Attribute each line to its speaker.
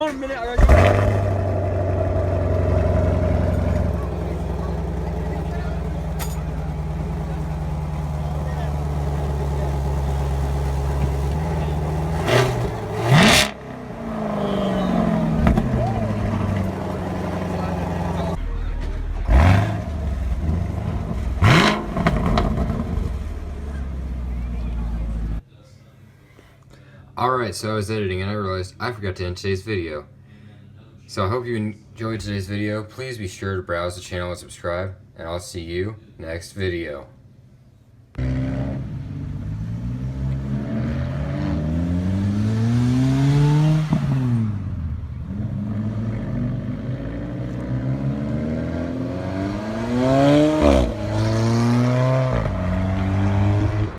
Speaker 1: on a minute. I gotta
Speaker 2: Alright, so I was editing and I realized I forgot to end today's video. So I hope you enjoyed today's video. Please be sure to browse the channel and subscribe, and I'll see you next video.